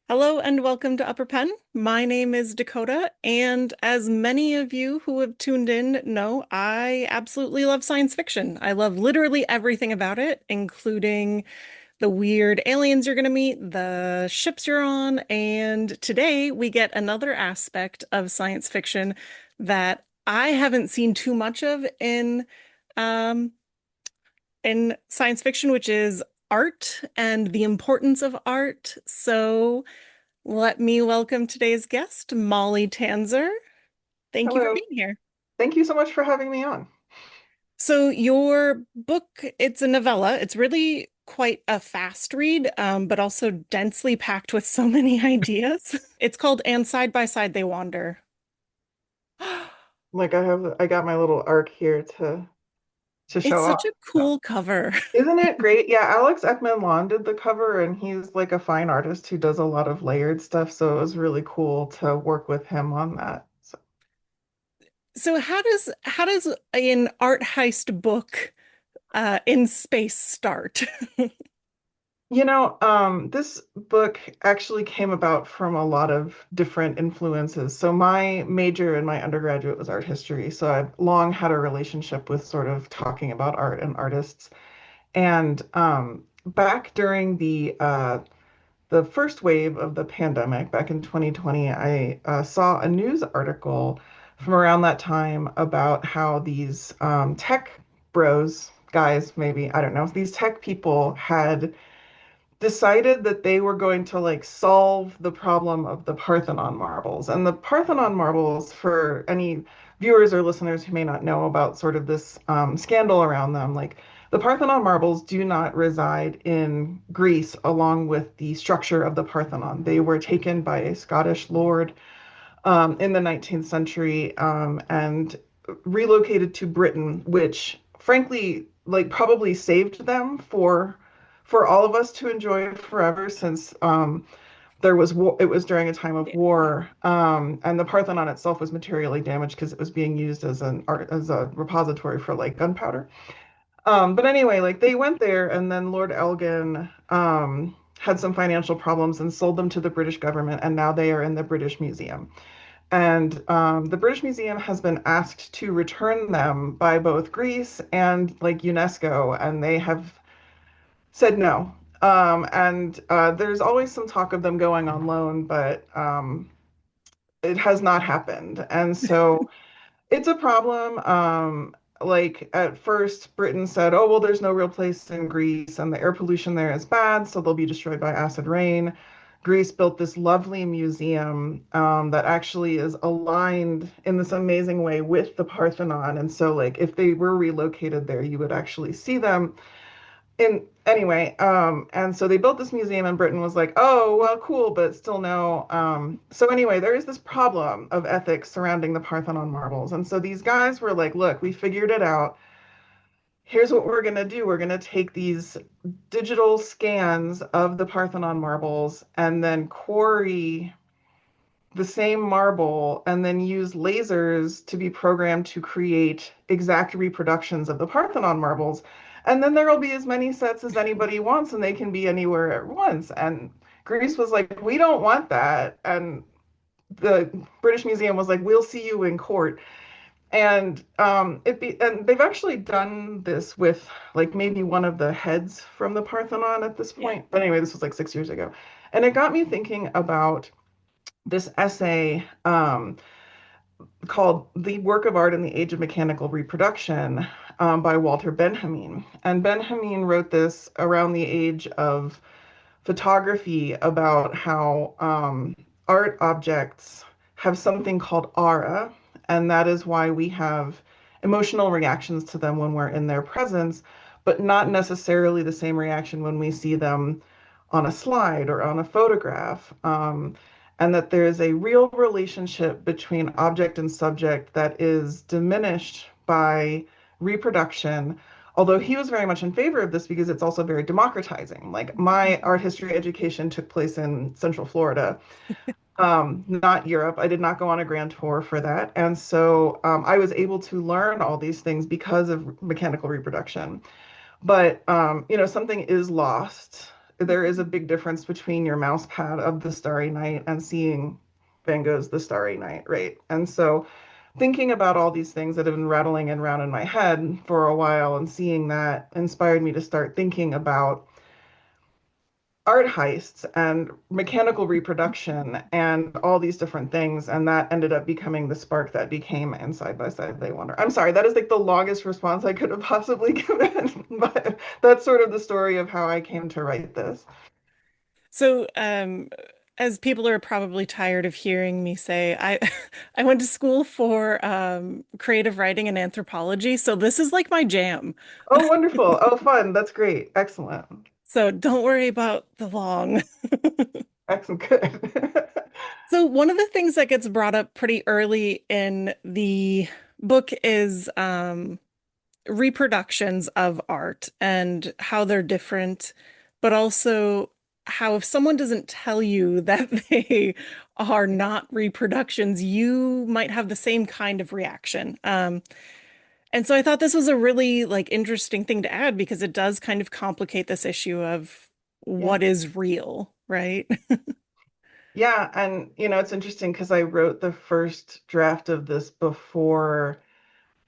Hello and welcome to UpperPen. My name is Dakota, and as many of you who have tuned in know, I absolutely love science fiction. I love literally everything about it, including the weird aliens you're going to meet, the ships you're on, and today we get another aspect of science fiction that I haven't seen too much of um, in science fiction, which is art and the importance of art. So let me welcome today's guest, Molly Tanzer. Thank you for Hello. being here. Thank you so much for having me on. So your book, it's a novella. It's really quite a fast read, but also densely packed with so many ideas. It's called And Side by Side They Wander. I got my little arc here to It's show such off. a So, cool cover. isn't it great? Yeah, Alex Ekman Lawn did the cover, and he's like a fine artist who does a lot of layered stuff. So it was really cool to work with him on that. So, So how does an art heist book in space start? this book actually came about from a lot of different influences. So my major in my undergraduate was art history. So I've long had a relationship with sort of talking about art and artists. And back during the first wave of the pandemic, back in 2020, I saw a news article from around that time about how these tech bros, guys, maybe, I don't know, these tech people had decided that they were going to like solve the problem of the Parthenon marbles. And the Parthenon marbles, for any viewers or listeners who may not know about sort of this scandal around them, like the Parthenon marbles do not reside in Greece along with the structure of the Parthenon. They were taken by a Scottish lord in the 19th century and relocated to Britain, which frankly, like probably saved them for all of us to enjoy forever since there was war. It was during a time of war, and the Parthenon itself was materially damaged because it was being used as an art as a repository for like gunpowder. But anyway, like they went there, and then Lord Elgin had some financial problems and sold them to the British government, and now they are in the British Museum. And the British Museum has been asked to return them by both Greece and like UNESCO, and they have said no. And there's always some talk of them going on loan, but it has not happened. And so it's a problem. Like at first, Britain said, oh, well, there's no real place in Greece, and the air pollution there is bad, so they'll be destroyed by acid rain. Greece built this lovely museum that actually is aligned in this amazing way with the Parthenon. And so, like, if they were relocated there, you would actually see them in anyway, and so they built this museum and Britain was like, oh, well, cool, but still no. So anyway, there is this problem of ethics surrounding the Parthenon marbles. And so these guys were like, look, we figured it out. Here's what we're going to do. We're going to take these digital scans of the Parthenon marbles and then quarry the same marble and then use lasers to be programmed to create exact reproductions of the Parthenon marbles. And then there will be as many sets as anybody wants, and they can be anywhere at once. And Greece was like, we don't want that. And the British Museum was like, we'll see you in court. And they've actually done this with like maybe one of the heads from the Parthenon at this Yeah. point. But anyway, this was like 6 years ago. And it got me thinking about this essay called The Work of Art in the Age of Mechanical Reproduction by Walter Benjamin. And Benjamin wrote this around the age of photography about how art objects have something called aura, and that is why we have emotional reactions to them when we're in their presence, but not necessarily the same reaction when we see them on a slide or on a photograph. And that there is a real relationship between object and subject that is diminished by reproduction, although he was very much in favor of this because it's also very democratizing. Like my art history education took place in Central Florida, not Europe. I did not go on a grand tour for that. And so I was able to learn all these things because of mechanical reproduction. But something is lost there is a big difference between your mouse pad of The Starry Night and seeing Van Gogh's The Starry Night, right? And so thinking about all these things that have been rattling and around in my head for a while and seeing that inspired me to start thinking about art heists and mechanical reproduction and all these different things. And that ended up becoming the spark that became And Side by Side They Wander. I'm sorry, that is like the longest response I could have possibly given, but that's sort of the story of how I came to write this. So, as people are probably tired of hearing me say, I I went to school for creative writing and anthropology, so this is like my jam. Oh, wonderful. Oh, fun. That's great. Excellent. So don't worry about the long. Excellent. Good. So one of the things that gets brought up pretty early in the book is reproductions of art and how they're different, but also how if someone doesn't tell you that they are not reproductions, you might have the same kind of reaction. And so I thought this was a really like interesting thing to add because it does kind of complicate this issue of Yeah. what is real, right? Yeah. And, it's interesting because I wrote the first draft of this before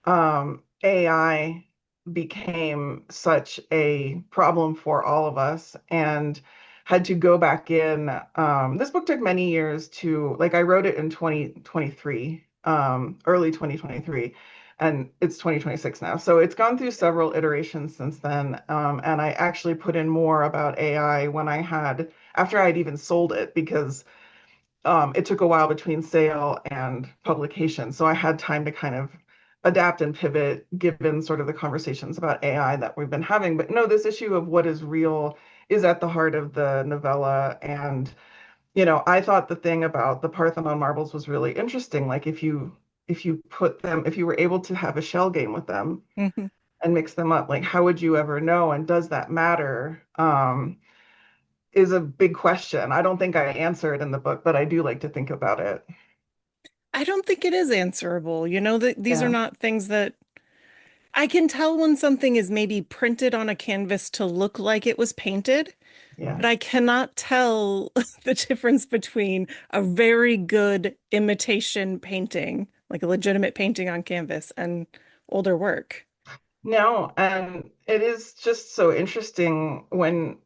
AI became such a problem for all of us and had to go back in. This book took many years to, like, I wrote it in 2023, early 2023, and it's 2026 now. So it's gone through several iterations since then. And I actually put in more about AI after I'd even sold it, because it took a while between sale and publication. So I had time to kind of adapt and pivot given sort of the conversations about AI that we've been having. But no, this issue of what is real is at the heart of the novella. And, I thought the thing about the Parthenon marbles was really interesting. Like if you were able to have a shell game with them Mhm. and mix them up, like how would you ever know? And does that matter? Is a big question. I don't think I answer it in the book, but I do like to think about it. I don't think it is answerable. You know, that these are Yeah, not things that I can tell when something is maybe printed on a canvas to look like it was painted, yeah. but I cannot tell the difference between a very good imitation painting, like a legitimate painting on canvas, and older work. No, and it is just so interesting when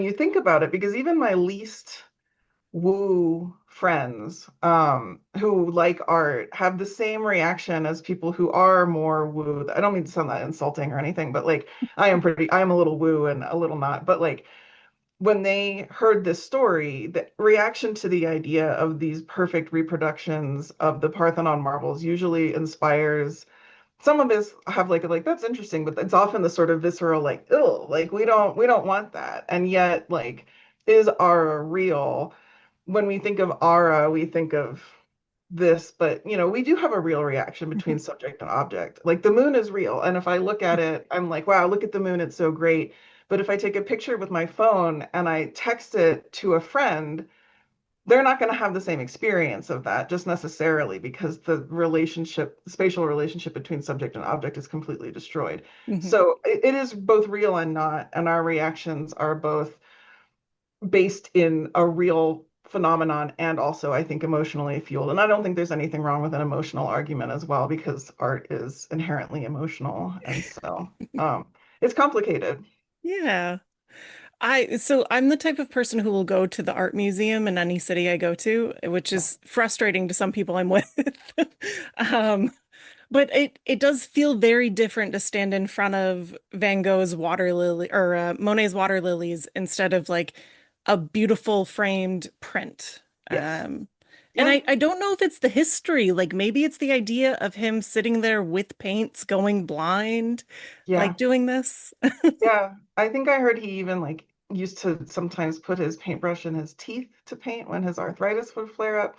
you think about it, because even my least woo friends who like art have the same reaction as people who are more woo. I don't mean to sound that insulting or anything, but like I am a little woo and a little not, but like when they heard this story, the reaction to the idea of these perfect reproductions of the Parthenon marbles usually inspires. Some of us have like that's interesting, but it's often the sort of visceral like, oh, like we don't want that. And yet, like, is aura real? When we think of aura, we think of this, but we do have a real reaction between subject and object. Like the moon is real, and if I look at it, I'm like, wow, look at the moon, it's so great. But if I take a picture with my phone and I text it to a friend, they're not going to have the same experience of that just necessarily, because the spatial relationship between subject and object is completely destroyed. Mhm. So it is both real and not, and our reactions are both based in a real phenomenon and also, I think, emotionally fueled. And I don't think there's anything wrong with an emotional argument as well, because art is inherently emotional. And so it's complicated. Yeah. I'm the type of person who will go to the art museum in any city I go to, which Yeah. is frustrating to some people I'm with. Um, but it does feel very different to stand in front of Van Gogh's water lily or Monet's water lilies instead of like a beautiful framed print. Yes. And Yeah. I don't know if it's the history, like maybe it's the idea of him sitting there with paints going blind, Yeah. like doing this. Yeah, I think I heard he even like used to sometimes put his paintbrush in his teeth to paint when his arthritis would flare up.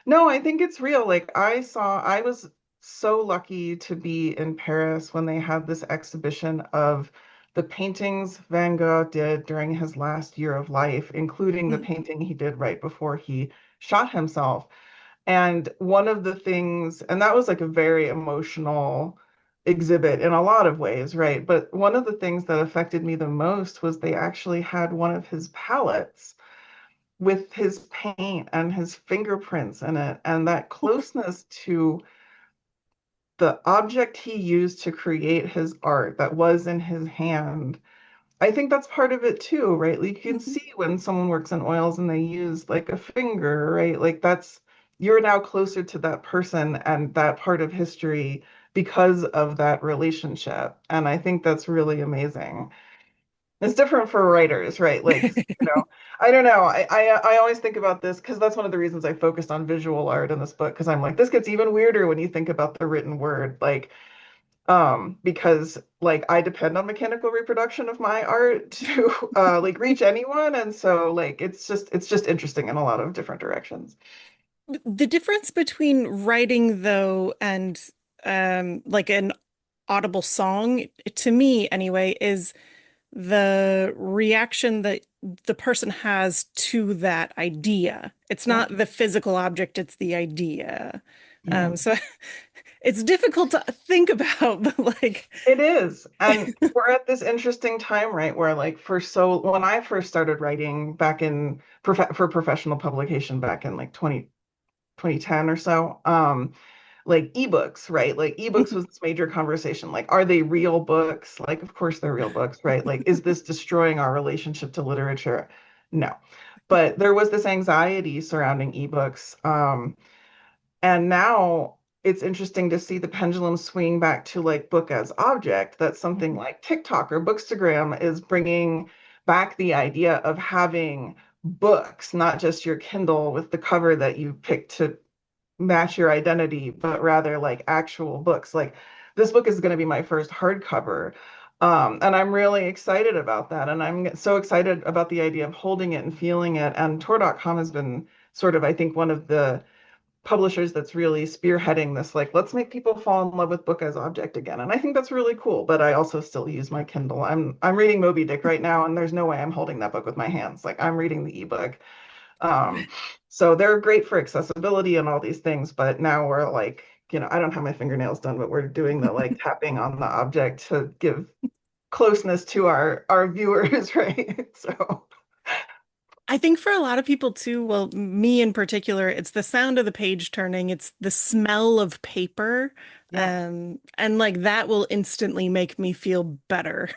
No, I think it's real. Like I was so lucky to be in Paris when they had this exhibition of the paintings Van Gogh did during his last year of life, including the painting he did right before he shot himself. And one of the things, and that was like a very emotional exhibit in a lot of ways, right? But one of the things that affected me the most was they actually had one of his palettes with his paint and his fingerprints in it, and that closeness to the object he used to create his art that was in his hand. I think that's part of it too, right? Like you can Mhm. see when someone works in oils and they use like a finger, right? Like that's you're now closer to that person and that part of history because of that relationship. And I think that's really amazing. It's different for writers, right? Like, I don't know. I always think about this because that's one of the reasons I focused on visual art in this book because I'm like, this gets even weirder when you think about the written word. Like, because like I depend on mechanical reproduction of my art to like reach anyone, and so like it's just interesting in a lot of different directions. The difference between writing though and like an audible song, to me anyway, is the reaction that the person has to that idea. It's Yeah, not the physical object, it's the idea. yeah. So it's difficult to think about, but like, It is. And we're at this interesting time, right, where like when I first started writing back in for professional publication back in like 2010 or so, like ebooks, right? Like ebooks was this major conversation. Like, are they real books? Like, of course they're real books, right? Like, is this destroying our relationship to literature? No. But there was this anxiety surrounding ebooks. And now it's interesting to see the pendulum swing back to like book as object, that something like TikTok or Bookstagram is bringing back the idea of having books, not just your Kindle with the cover that you picked to match your identity, but rather like actual books. Like this book is going to be my first hardcover. And I'm really excited about that. And I'm so excited about the idea of holding it and feeling it. And Tor.com has been sort of, I think, one of the publishers that's really spearheading this, like, let's make people fall in love with book as object again. And I think that's really cool. But I also still use my Kindle. I'm reading Moby Dick right now, and there's no way I'm holding that book with my hands. Like I'm reading the ebook. Um, so they're great for accessibility and all these things, but now we're like, I don't have my fingernails done, but we're doing the like tapping on the object to give closeness to our viewers, right? So I think for a lot of people too, well, me in particular, it's the sound of the page turning, it's the smell of paper, yeah, and like that will instantly make me feel better.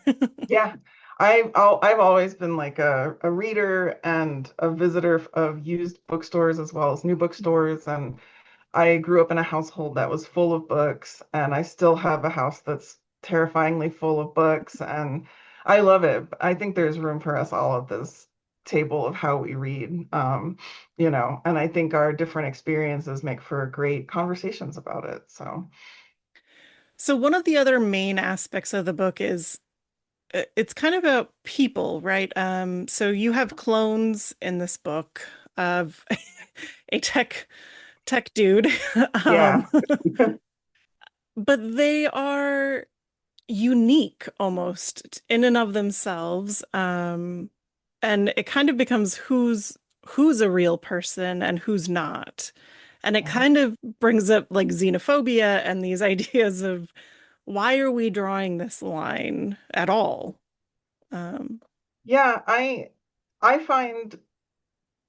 yeah. I've always been like a reader and a visitor of used bookstores as well as new bookstores, and I grew up in a household that was full of books, and I still have a house that's terrifyingly full of books, and I love it. I think there's room for us all at this table of how we read, and I think our different experiences make for great conversations about it. So, So one of the other main aspects of the book is it's kind of about people, right? So you have clones in this book of a tech dude. yeah, Um, but they are unique almost in and of themselves. And it kind of becomes who's a real person and who's not. And it kind of brings up like xenophobia and these ideas of why are we drawing this line at all? Um, yeah. I find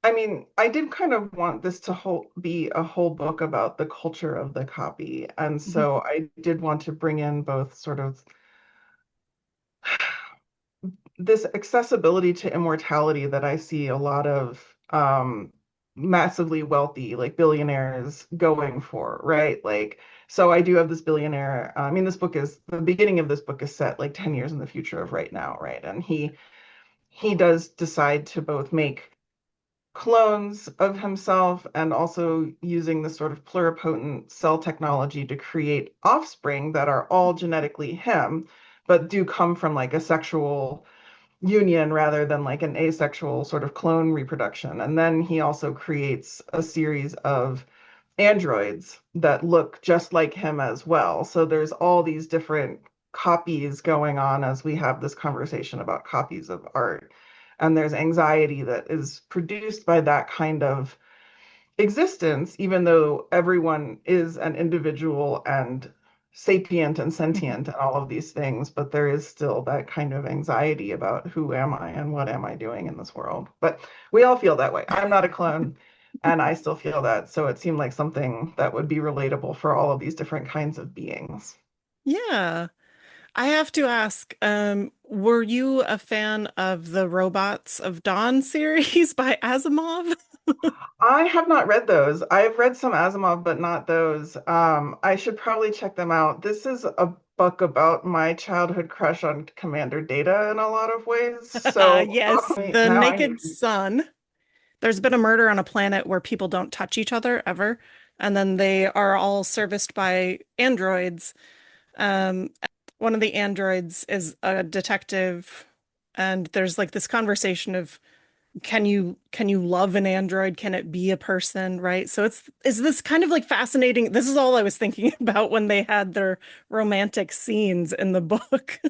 I mean, I did kind of want this to be a whole book about the culture of the copy. And mhm, so I did want to bring in both sort of this accessibility to immortality that I see a lot of massively wealthy, like billionaires going for, right? Like, so I do have this billionaire. I mean, the beginning of this book is set like 10 years in the future of right now, right? And he does decide to both make clones of himself and also using this sort of pluripotent cell technology to create offspring that are all genetically him, but do come from like a sexual union rather than like an asexual sort of clone reproduction. And then he also creates a series of androids that look just like him as well. So there's all these different copies going on as we have this conversation about copies of art. And there's anxiety that is produced by that kind of existence, even though everyone is an individual and sapient and Mhm. sentient and all of these things, but there is still that kind of anxiety about who am I and what am I doing in this world. But we all feel that way. I'm not a clone, and I still feel that. So it seemed like something that would be relatable for all of these different kinds of beings. Yeah. I have to ask, were you a fan of the Robots of Dawn series by Asimov? I have not read those. I've read some Asimov, but not those. I should probably check them out. This is a book about my childhood crush on Commander Data in a lot of ways. So Yes, the now I Naked need. Sun. There's been a murder on a planet where people don't touch each other ever, and then they are all serviced by androids. Um, one of the androids is a detective, and there's like this conversation of can you love an android? Can it be a person, right? So it's is this kind of like fascinating. This is all I was thinking about when they had their romantic scenes in the book.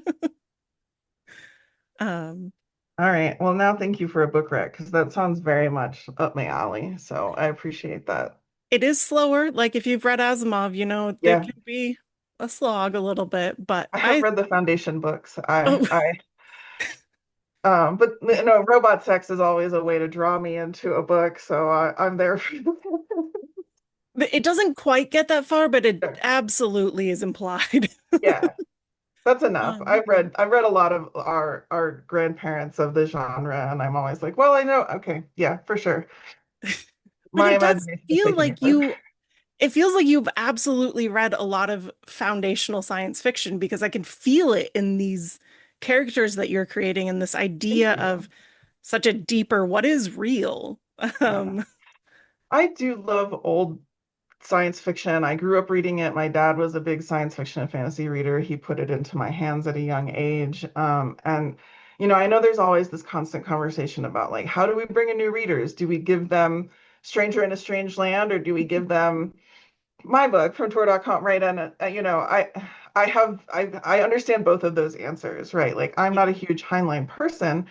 Um, All right. Well, now thank you for a book rec because that sounds very much up my alley. So I appreciate that. it is slower. Like if you've read Asimov, it Yeah, can be a slog a little bit, but I have read the Foundation books. oh, But robot sex is always a way to draw me into a book, so I'm there for it doesn't quite get that far, but it absolutely is implied. Yeah, that's enough. Um, I've read a lot of our grandparents of the genre, and I'm always like, well, I know, okay, yeah, for sure. but My it does imagination is feel taking me like further. it feels like you've absolutely read a lot of foundational science fiction because I can feel it in these characters that you're creating and this Thank idea you. of such a deeper what is real. Yeah. Um, I do love old science fiction. I grew up reading it. My dad was a big science fiction and fantasy reader. He put it into my hands at a young age. And I know there's always this constant conversation about like, how do we bring in new readers? Do we give them Stranger in a Strange Land, or do we give them my book from Tor.com, right? And I understand both of those answers, right? Like, I'm not a huge Heinlein person,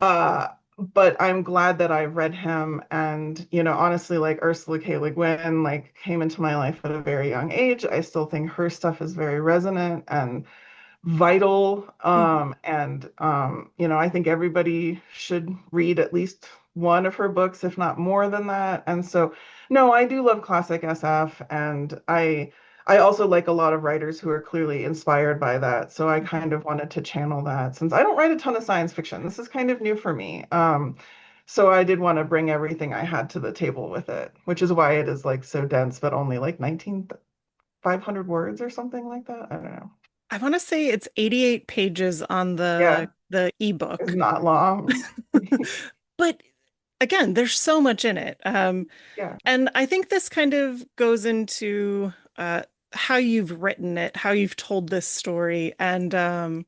uh, but I'm glad that I read him. And, honestly, like Ursula K. Le Guin, like came into my life at a very young age. I still think her stuff is very resonant and vital. I think everybody should read at least one of her books, if not more than that. And so, no, I do love classic SF, and I also like a lot of writers who are clearly inspired by that. So I kind of wanted to channel that since I don't write a ton of science fiction. This is kind of new for me. So I did want to bring everything I had to the table with it, which is why it is like so dense, but only like 19,500 words or something like that. I don't know. I want to say it's 88 pages on Yeah, the it's ebook. not long. But again, there's so much in it. Yeah. And I think this kind of goes into how you've written it, how you've told this story. And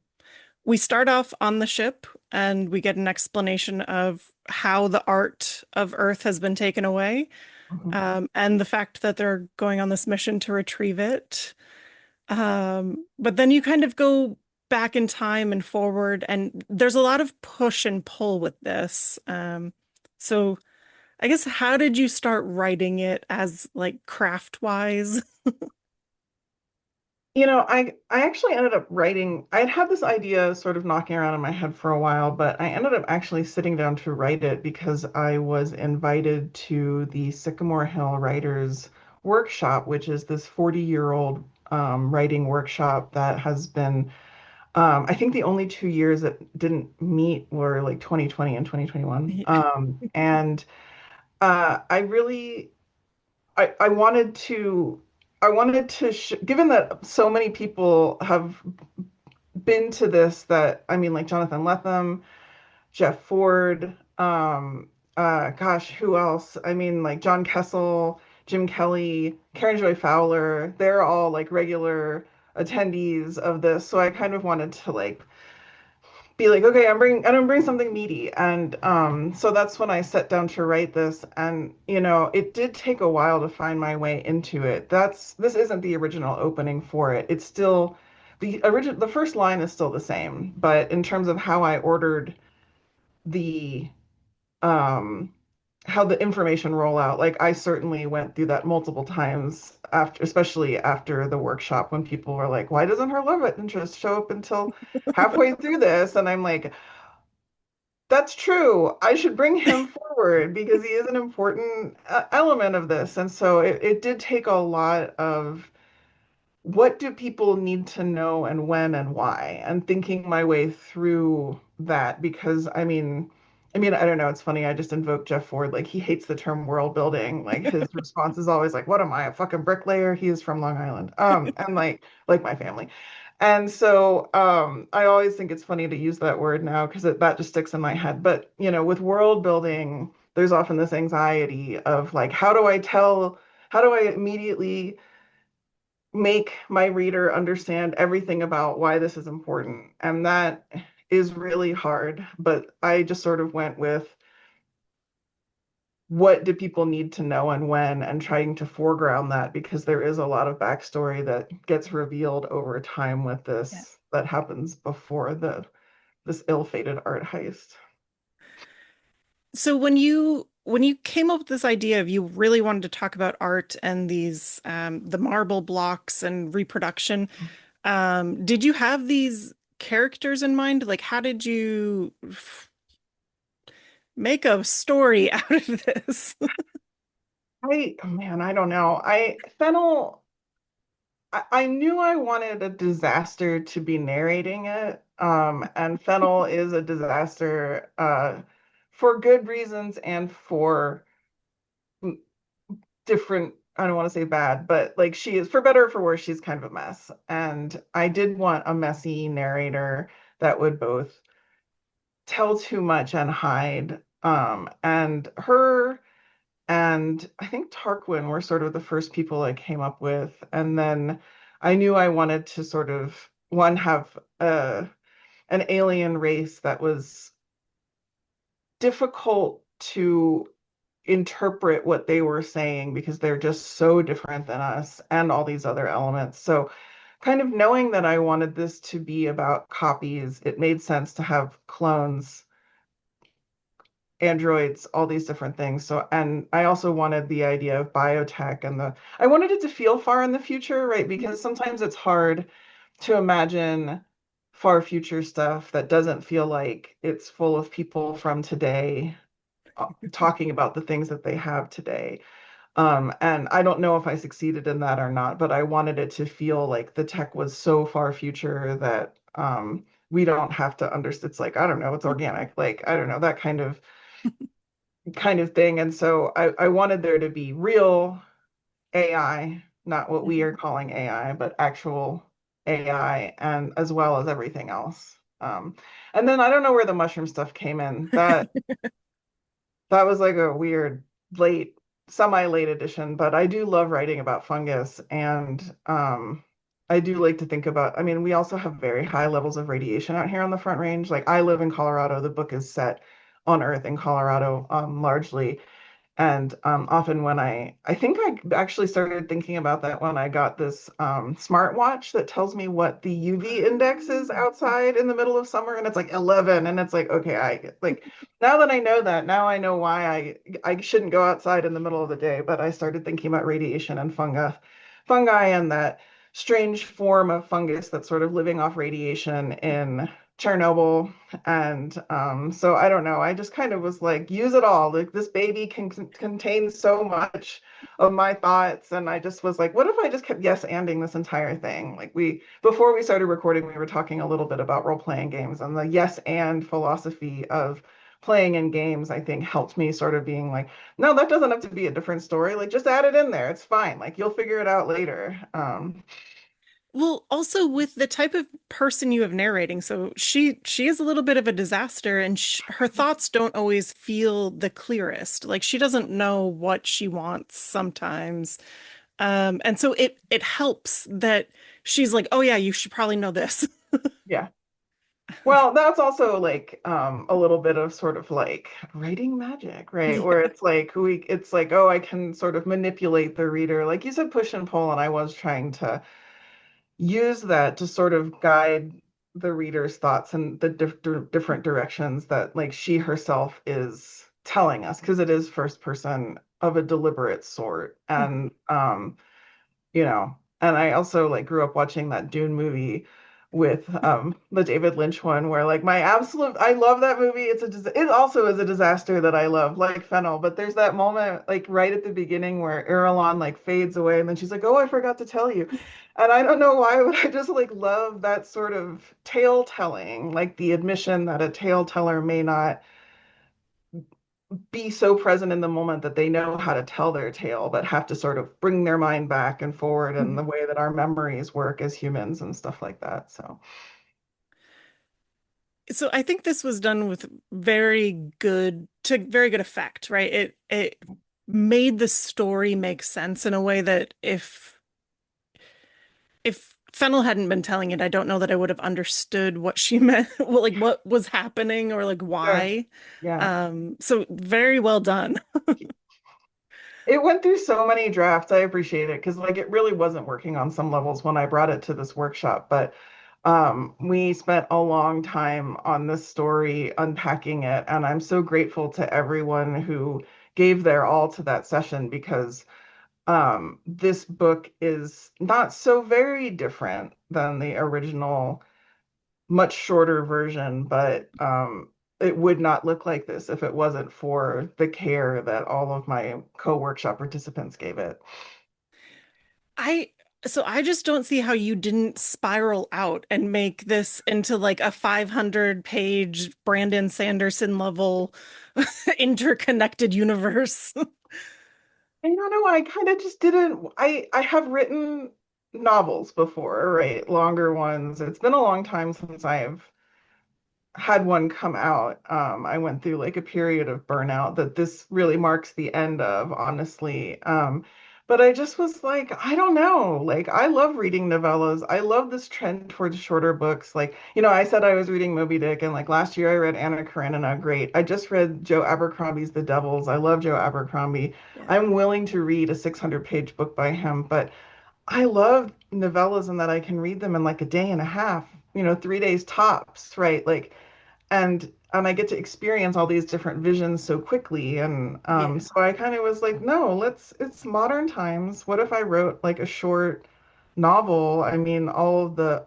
we start off on the ship and we get an explanation of how the art of Earth has been taken away, Mhm. and the fact that they're going on this mission to retrieve it. But then you kind of go back in time and forward, and there's a lot of push and pull with this. So I guess how did you start writing it as like craft wise? I actually ended up writing, I'd had this idea sort of knocking around in my head for a while, but I ended up actually sitting down to write it because I was invited to the Sycamore Hill Writers Workshop, which is this 40-year-old writing workshop that has been, I think the only 2 years that didn't meet were like 2020 and 2021. And I really I wanted to given that so many people have been to this, that I mean, like Jonathan Lethem, Jeff Ford, gosh, who else? I mean, like John Kessel, Jim Kelly, Karen Joy Fowler, they're all like regular attendees of this. So I kind of wanted to like be like, okay, I'm bring something meaty. And so that's when I sat down to write this. And it did take a while to find my way into it. This isn't the original opening for it. It's still the first line is still the same, but in terms of how I ordered the um how the information roll out. Like I certainly went through that multiple times after, especially after the workshop when people were like, why doesn't her love interest show up until halfway through this? And I'm like, that's true. I should bring him forward because he is an important element of this. And so it did take a lot of what do people need to know and when and why, and thinking my way through that because I mean I don't know, it's funny, I just invoked Jeff Ford, like he hates the term world building, like his response is always like, what am I, a fucking bricklayer? He is from Long Island, and like my family. And so I always think it's funny to use that word now because that just sticks in my head. But with world building, there's often this anxiety of like, how do I immediately make my reader understand everything about why this is important. And that is really hard. But I just sort of went with what do people need to know and when, and trying to foreground that because there is a lot of backstory that gets revealed over time with Yeah. this that happens before this ill-fated art heist. So when you came up with this idea of you really wanted to talk about art and these the marble blocks and reproduction, did you have these characters in mind? Like, how did you make a story out of this? Man, I don't know. I knew I wanted a disaster to be narrating it. And Fennel is a disaster for good reasons and for different, I don't want to say bad, but like she is, for better or for worse, she's kind of a mess. And I did want a messy narrator that would both tell too much and hide. And her and I think Tarquin were sort of the first people I came up with. And then I knew I wanted to sort of one have an alien race that was difficult to interpret what they were saying because they're just so different than us and all these other elements. So kind of knowing that I wanted this to be about copies, it made sense to have clones, androids, all these different things. So, and I also wanted the idea of biotech and I wanted it to feel far in the future, right? Mhm. Because sometimes it's hard to imagine far future stuff that doesn't feel like it's full of people from today talking about the things that they have today. And I don't know if I succeeded in that or not, but I wanted it to feel like the tech was so far future that we don't have to understand. It's like, I don't know, it's organic, like, I don't know, that kind of thing. And so I wanted there to be real AI, not what we are calling AI, but actual AI, and as well as everything else. And then I don't know where the mushroom stuff came in. That was like a weird late, semi-late edition, but I do love writing about fungus, and I do like to think about, I mean, we also have very high levels of radiation out here on the Front Range. Like I live in Colorado, the book is set on Earth in Colorado, largely. And often when I think I actually started thinking about that when I got this smartwatch that tells me what the UV index is outside in the middle of summer, and it's like 11, and it's like, okay, I like now that I know that, now I know why I shouldn't go outside in the middle of the day. But I started thinking about radiation and fungi, and that strange form of fungus that's sort of living off radiation in Chernobyl. And so I don't know. I just kind of was like, use it all. Like this baby can contain so much of my thoughts. And I just was like, what if I just kept yes anding this entire thing? Like before we started recording, we were talking a little bit about role-playing games, and the yes and philosophy of playing in games, I think helped me sort of being like, no, that doesn't have to be a different story. Like just add it in there. It's fine. Like you'll figure it out later. Well, also with the type of person you have narrating, so she is a little bit of a disaster, and sh her thoughts don't always feel the clearest. Like she doesn't know what she wants sometimes. And so it helps that she's like, oh yeah, you should probably know this. Yeah. Well, that's also like a little bit of sort of like writing magic, right? Where Yeah. it's like, oh, I can sort of manipulate the reader. Like you said, push and pull, and I was trying to use that to sort of guide the reader's thoughts in the different directions that like she herself is. telling us because it is first person of a deliberate sort. Mhm. And I also like grew up watching that Dune movie with the David Lynch one where like my absolute I love that movie. It also is a disaster that I love, like Fennel, but there's that moment like right at the beginning where Irulan like fades away and then she's like, "Oh, I forgot to tell you." And I don't know why, but I just like love that sort of tale telling, like the admission that a tale teller may not be so present in the moment that they know how to tell their tale, but have to sort of bring their mind back and forward and the way that our memories work as humans and stuff like that. So, So I think this was done with very good effect, right? It made the story make sense in a way that if Fennel hadn't been telling it, I don't know that I would have understood what she meant, well, like what was happening or like sure. why. Yeah. So very well done. It went through so many drafts. I appreciate it because like it really wasn't working on some levels when I brought it to this workshop, but we spent a long time on this story unpacking it, and I'm so grateful to everyone who gave their all to that session because this book is not so very different than the original, much shorter version, but it would not look like this if it wasn't for the care that all of my co-workshop participants gave it. I so I just don't see how you didn't spiral out and make this into like a 500 page Brandon Sanderson level interconnected universe. I don't know, I kind of just didn't. I have written novels before, right? Longer ones. It's been a long time since I've had one come out. I went through like a period of burnout that this really marks the end of, honestly. But I just was like, I don't know. Like, I love reading novellas. I love this trend towards shorter books. Like, I said I was reading Moby Dick, and like last year I read Anna Karenina. Great. I just read Joe Abercrombie's The Devils. I love Joe Abercrombie. Yeah. I'm willing to read a 600-page book by him, but I love novellas in that I can read them in like a day and a half, 3 days tops, right? Like, and I get to experience all these different visions so quickly. And Yeah. so I kind of was like, no, it's modern times. What if I wrote like a short novel? I mean, all of the,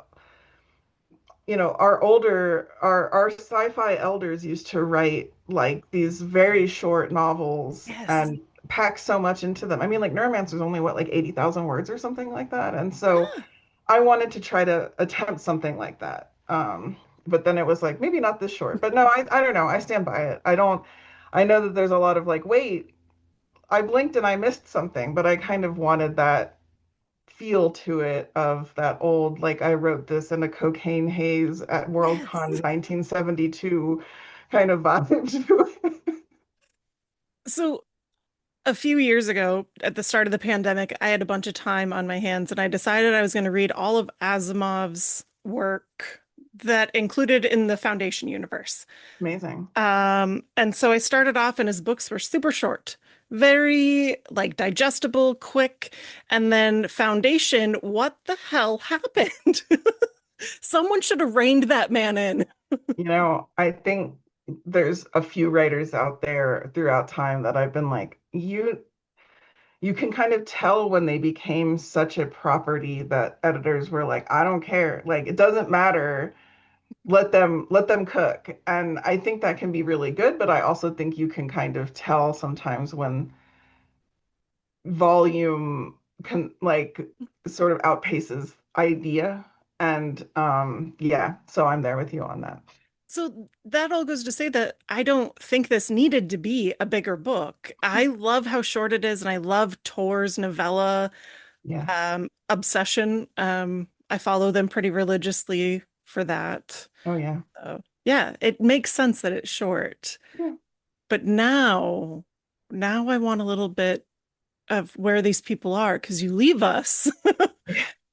our sci-fi elders used to write like these very short novels Yes. and pack so much into them. I mean, like Neuromancer's only what, like 80,000 words or something like that. And so Huh. I wanted to try to attempt something like that. But then it was like, maybe not this short. But no, I don't know. I stand by it. I know that there's a lot of like, wait, I blinked and I missed something, but I kind of wanted that feel to it of that old, like I wrote this in a cocaine haze at Yes. Worldcon 1972 kind of vibe to it. So a few years ago, at the start of the pandemic, I had a bunch of time on my hands and I decided I was going to read all of Asimov's work that included in the Foundation universe. Amazing. And so I started off and his books were super short, very like digestible, quick. And then Foundation, what the hell happened? Someone should have reined that man in. I think there's a few writers out there throughout time that I've been like, you can kind of tell when they became such a property that editors were like, I don't care. Like it doesn't matter. Let them cook. And I think that can be really good, but I also think you can kind of tell sometimes when volume can like sort of outpaces idea. And yeah, so I'm there with you on that. So that all goes to say that I don't think this needed to be a bigger book. I love how short it is, and I love Tor's novella Yeah. obsession. I follow them pretty religiously for that. Oh yeah. So, yeah, it makes sense that it's short. Yeah. But now I want a little bit of where these people are because you leave us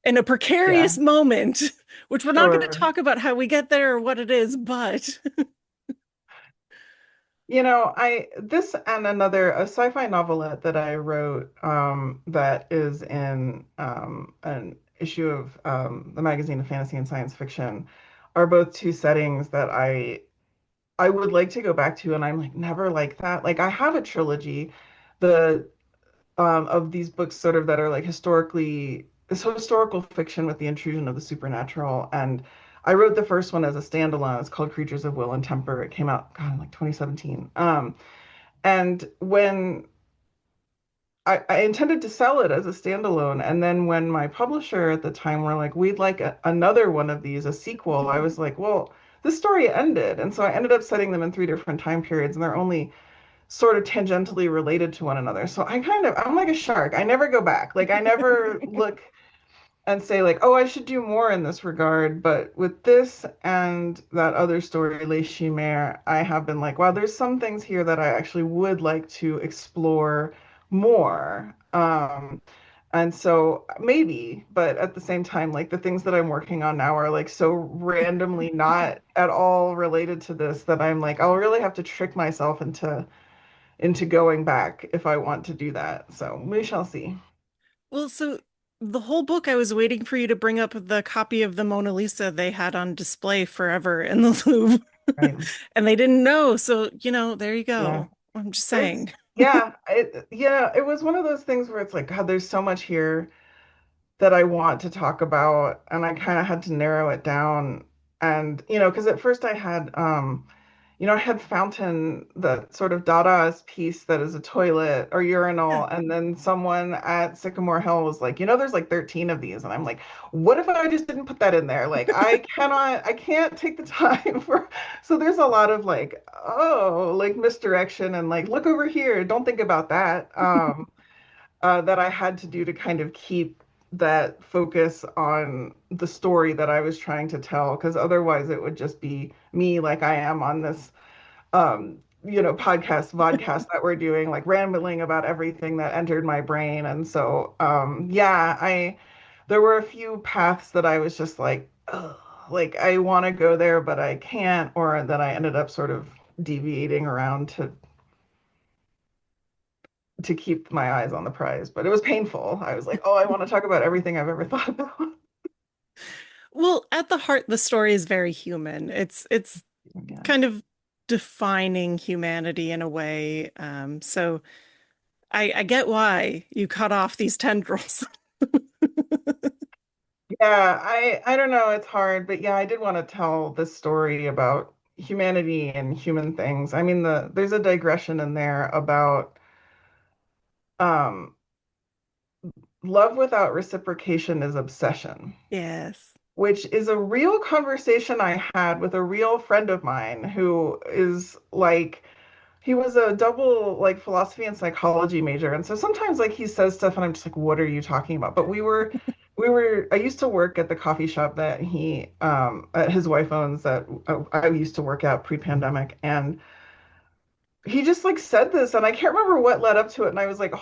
in a Yeah. precarious moment, which we're not going to Sure. talk about how we get there or what it is, but I this and another a sci-fi novelette that I wrote that is in an issue of the magazine of fantasy and science fiction are both two settings that I I would like to go back to, and I'm like never like that. Like I have a trilogy, the of these books sort of that are like historically this historical fiction with the intrusion of the supernatural. And I wrote the first one as a standalone. It's called Creatures of Will and Temper. It came out, God, in like 2017. And when I intended to sell it as a standalone, and then when my publisher at the time were like, "We'd like another one of these, a sequel," I was like, "Well, this story ended," and so I ended up setting them in three different time periods, and they're only sort of tangentially related to one another. So I'm like a shark. I never go back. Like I never look and say like, oh, I should do more in this regard. But with this and that other story, Les Chimères, I have been like, wow, there's some things here that I actually would like to explore more. And so maybe, but at the same time, like the things that I'm working on now are like so randomly not at all related to this that I'm like, I'll really have to trick myself into going back if I want to do that. So we shall see. Well, so the whole book, I was waiting for you to bring up the copy of the Mona Lisa they had on display forever in the Louvre, Right. and they didn't know. So, there you Yeah. go. I'm just It's saying. it was one of those things where it's like, God, there's so much here that I want to talk about, and I kind of had to narrow it down. And, because at first I had Fountain, the sort of Dadaist piece that is a toilet or Yeah. urinal, and then someone at Sycamore Hill was like, there's like 13 of these, and I'm like, what if I just didn't put that in there? Like, I can't take the time for. So there's a lot of like, oh, like misdirection and like, look over here, don't think about that. That I had to do to kind of keep that focus on the story that I was trying to tell, because otherwise it would just be me like I am on this vodcast that we're doing, like rambling about everything that entered my brain. And so, there were a few paths that I was just like, ugh, like I want to go there, but I can't, or that I ended up sort of deviating around to keep my eyes on the prize. But it was painful. I was like, oh, I want to talk about everything I've ever thought about. Well, at the heart, the story is very human. It's Yeah. kind of defining humanity in a way. So I get why you cut off these tendrils. Yeah, I don't know, it's hard, but yeah, I did want to tell this story about humanity and human things. I mean, there's a digression in there about um love without reciprocation is obsession, Yes. which is a real conversation I had with a real friend of mine who is like he was a double like philosophy and psychology major. And so sometimes like he says stuff and I'm just like, what are you talking about? But I used to work at the coffee shop that his wife owns that I used to work at pre-pandemic. And he just like said this and I can't remember what led up to it. And I was like,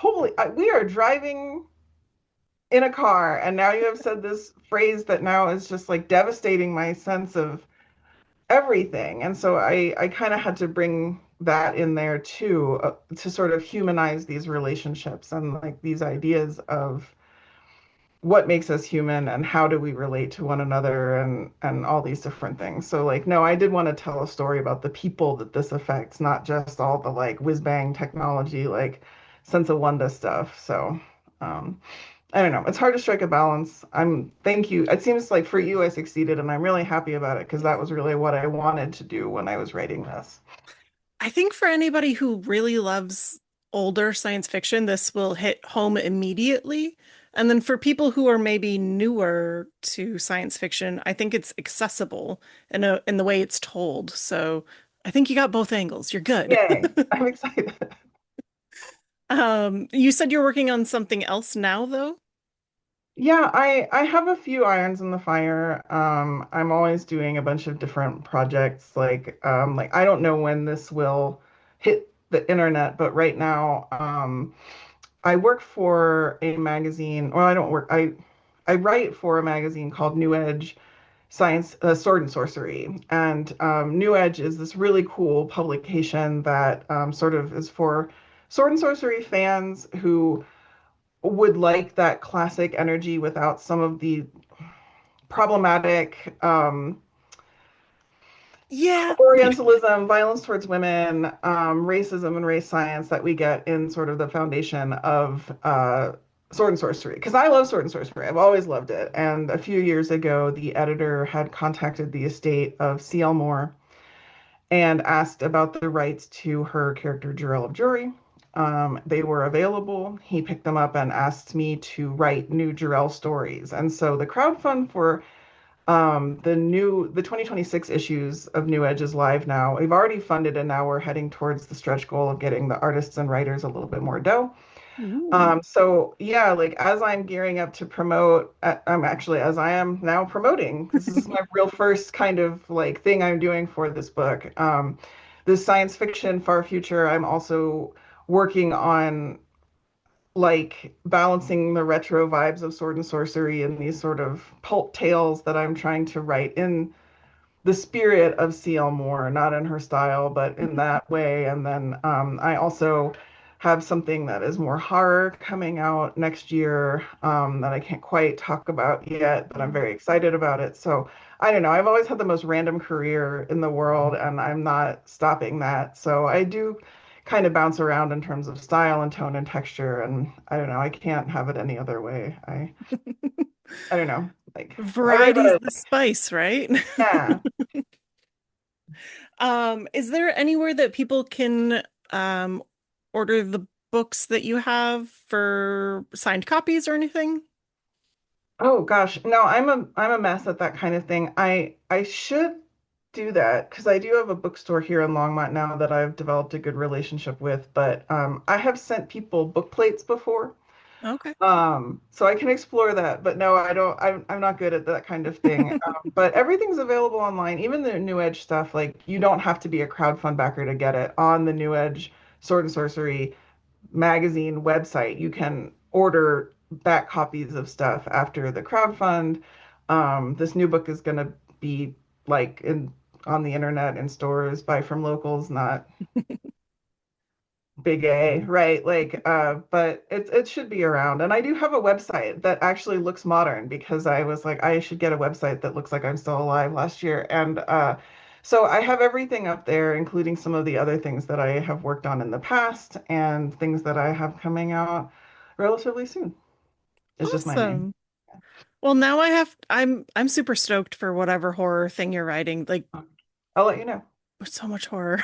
we are driving in a car and now you have said this phrase that now is just like devastating my sense of everything. And so I kind of had to bring that in there too, to sort of humanize these relationships and like these ideas of what makes us human and how do we relate to one another and all these different things. So like no, I did want to tell a story about the people that this affects, not just all the like whiz bang technology like sense of wonder stuff. So um I don't know. It's hard to strike a balance. Thank you. It seems like for you, I succeeded, and I'm really happy about it because that was really what I wanted to do when I was writing this. I think for anybody who really loves older science fiction, this will hit home immediately. And then for people who are maybe newer to science fiction, I think it's accessible in the way it's told. So I think you got both angles. You're good. Yay. I'm excited. You said you're working on something else now, though? Yeah, I have a few irons in the fire. I'm always doing a bunch of different projects. Like I don't know when this will hit the internet, but right now, I work for a magazine, or I don't work, I write for a magazine called New Edge Science, Sword and Sorcery. And New Edge is this really cool publication that sort of is for sword and sorcery fans who would like that classic energy without some of the problematic Yeah. Orientalism, violence towards women, racism and race science that we get in sort of the foundation of sword and sorcery. Because I love sword and sorcery. I've always loved it. And a few years ago, the editor had contacted the estate of C.L. Moore and asked about the rights to her character Jurel of Jury. They were available. He picked them up and asked me to write new Jurel stories. And so the crowdfund for the 2026 issues of New Edge is live now. We've already funded, and now we're heading towards the stretch goal of getting the artists and writers a little bit more dough. Ooh. So yeah, like as I'm gearing up to promote, I'm actually as I am now promoting. This is my real first kind of like thing I'm doing for this book. This science fiction far future. I'm also working on like balancing the retro vibes of sword and sorcery and these sort of pulp tales that I'm trying to write in the spirit of C.L. Moore, not in her style, but in that way. And then I also have something that is more horror coming out next year that I can't quite talk about yet, but I'm very excited about it. So I don't know. I've always had the most random career in the world, and I'm not stopping that. So I do kind of bounce around in terms of style and tone and texture, and I don't know. I can't have it any other way. I don't know. Like I write what Variety's I the spice, right? yeah. Is there anywhere that people can um order the books that you have for signed copies or anything? Oh gosh, no, I'm a mess at that kind of thing. I should do that because I do have a bookstore here in Longmont now that I've developed a good relationship with, but I have sent people book plates before. Okay. So I can explore that, but no, I don't I'm not good at that kind of thing. But everything's available online, even the New Edge stuff, like you don't have to be a crowdfund backer to get it on the New Edge Sword and Sorcery magazine website. You can order back copies of stuff after the crowdfund. This new book is going to be like in on the internet in stores, buy from locals, not big A, right? Like, but it should be around. And I do have a website that actually looks modern because I was like, I should get a website that looks like I'm still alive last year. And so I have everything up there, including some of the other things that I have worked on in the past and things that I have coming out relatively soon. It's just my name. Awesome. Well, now I'm super stoked for whatever horror thing you're writing. Like I'll let you know. so much horror.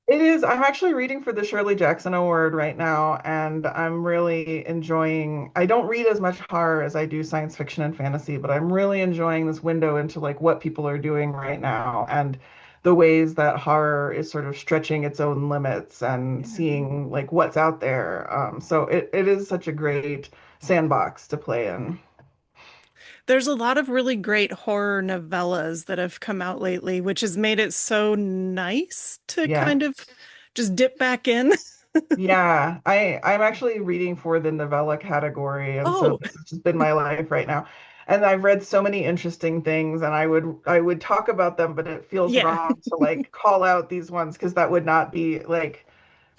It is. I'm actually reading for the Shirley Jackson Award right now, and I'm really enjoying. I don't read as much horror as I do science fiction and fantasy, but I'm really enjoying this window into like what people are doing right now and the ways that horror is sort of stretching its own limits and Yeah. seeing like what's out there. So it is such a great sandbox to play in. There's a lot of really great horror novellas that have come out lately, which has made it so nice to Yeah. kind of just dip back in. Yeah, I'm actually reading for the novella category, and so Oh, this has just been my life right now. And I've read so many interesting things, and I would talk about them, but it feels yeah. wrong to like call out these ones because that would not be like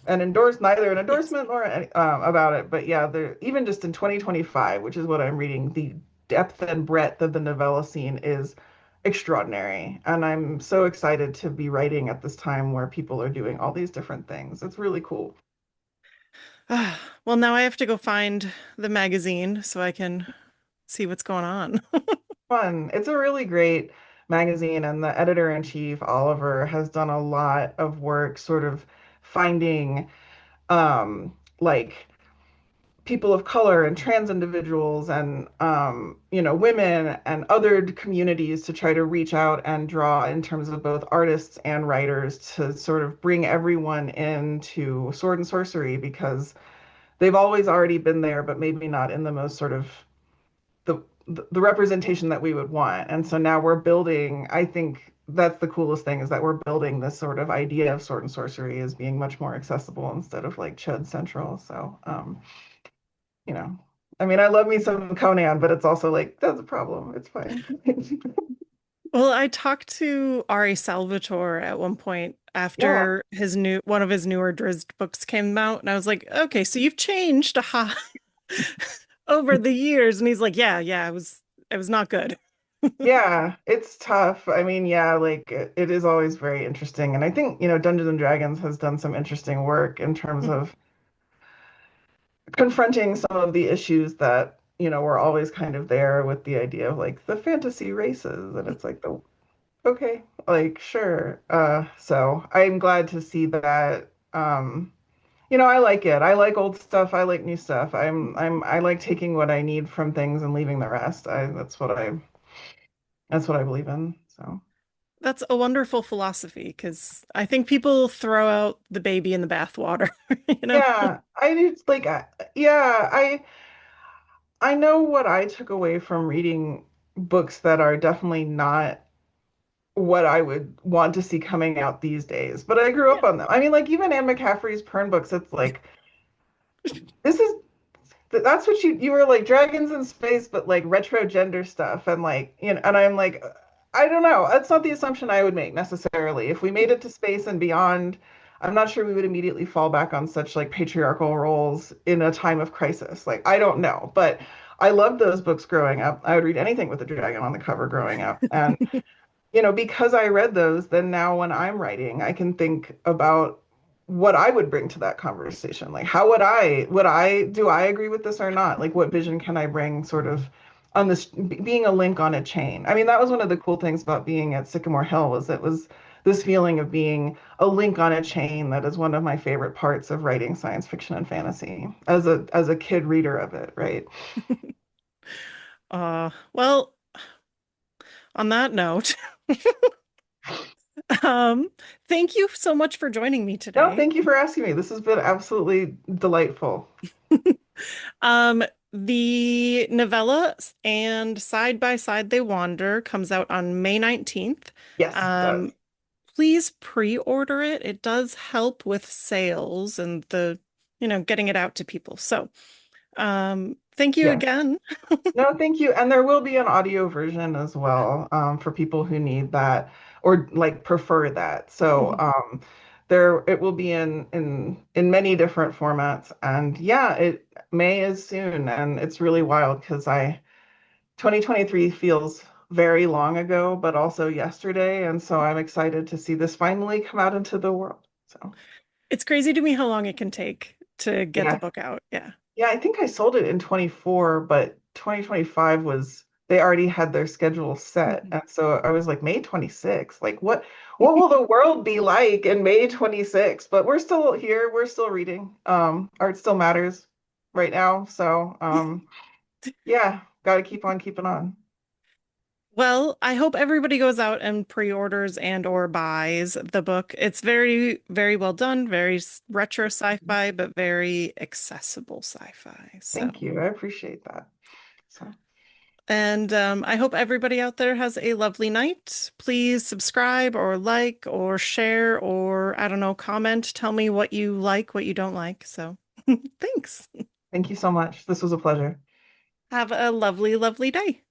neither an Yes. endorsement or about it. But yeah, even just in 2025, which is what I'm reading, the depth and breadth of the novella scene is extraordinary, and I'm so excited to be writing at this time where people are doing all these different things. It's really cool. Ah, well, now I have to go find the magazine so I can see what's going on. Fun. It's a really great magazine, and the editor-in-chief, Oliver, has done a lot of work sort of finding like people of color and trans individuals and women and other communities to try to reach out and draw in terms of both artists and writers to sort of bring everyone into sword and sorcery because they've always already been there, but maybe not in the most sort of the the representation that we would want. And so now we're building, I think that's the coolest thing is that we're building this sort of idea of sword and sorcery as being much more accessible instead of like Chud Central. So you know, I mean, I love me some Conan, but it's also like that's a problem. It's fine. Well, I talked to Ari Salvatore at one point Yeah, after his new one of his newer Drizzt books came out, and I was like, "Okay, so you've changed a over the years." And he's like, "Yeah, yeah, it was not good." Yeah, it's tough. I mean, yeah, like it is always very interesting. And I think, Dungeons and Dragons has done some interesting work in terms Mhm. of confronting some of the issues that, were always kind of there with the idea of like the fantasy races. And it's like okay, like sure. So I'm glad to see that. I like it. I like old stuff. I like new stuff. I like taking what I need from things and leaving the rest. That's what I believe in. So That's a wonderful philosophy because I think people throw out the baby in the bathwater, you know? yeah, I do like yeah, I know what I took away from reading books that are definitely not what I would want to see coming out these days. But I grew up Yeah. on them. I mean, like even Anne McCaffrey's Pern books, it's like this is that's what you were like dragons in space, but like retro gender stuff, and like and I'm like, I don't know. That's not the assumption I would make necessarily. If we made it to space and beyond, I'm not sure we would immediately fall back on such like patriarchal roles in a time of crisis. Like I don't know, but I loved those books growing up. I would read anything with a dragon on the cover growing up, and because I read those, then now when I'm writing, I can think about what I would bring to that conversation. Like, how do I agree with this or not? Like, what vision can I bring sort of on this, being a link on a chain? I mean, that was one of the cool things about being at Sycamore Hill was it was this feeling of being a link on a chain that is one of my favorite parts of writing science fiction and fantasy as a kid reader of it, right? Well, on that note, um, thank you so much for joining me No, today. thank you for asking me. This has been absolutely delightful. Um, the novella and Side by Side They Wander comes out on May 19th. Yes, it does. Um, please pre-order it. It does help with sales and getting it out to people. So, thank you Yes. again. No, thank you. And there will be an audio version as well, for people who need that or like prefer that. So there it will be in many different formats. And yeah, May is soon, and it's really wild because I 2023 feels very long ago, but also yesterday. And so I'm excited to see this finally come out into the world. So It's crazy to me how long it can take to get the yeah. book out. Yeah. Yeah, I think I sold it in 24, but 2025 was they already had their schedule set. Mhm. And so I was like, May 26th, like what will the world be like in May 26th? But we're still here, we're still reading. Art still matters right now. So yeah, gotta keep on keeping on. Well, I hope everybody goes out and pre-orders and or buys the book. It's very, very well done, very retro sci-fi, but very accessible sci-fi. So, Thank you. I appreciate that. So and I hope everybody out there has a lovely night. Please subscribe or like or share or I don't know, comment. Tell me what you like, what you don't like. So, thanks. thank you so much. This was a pleasure. Have a lovely, lovely day.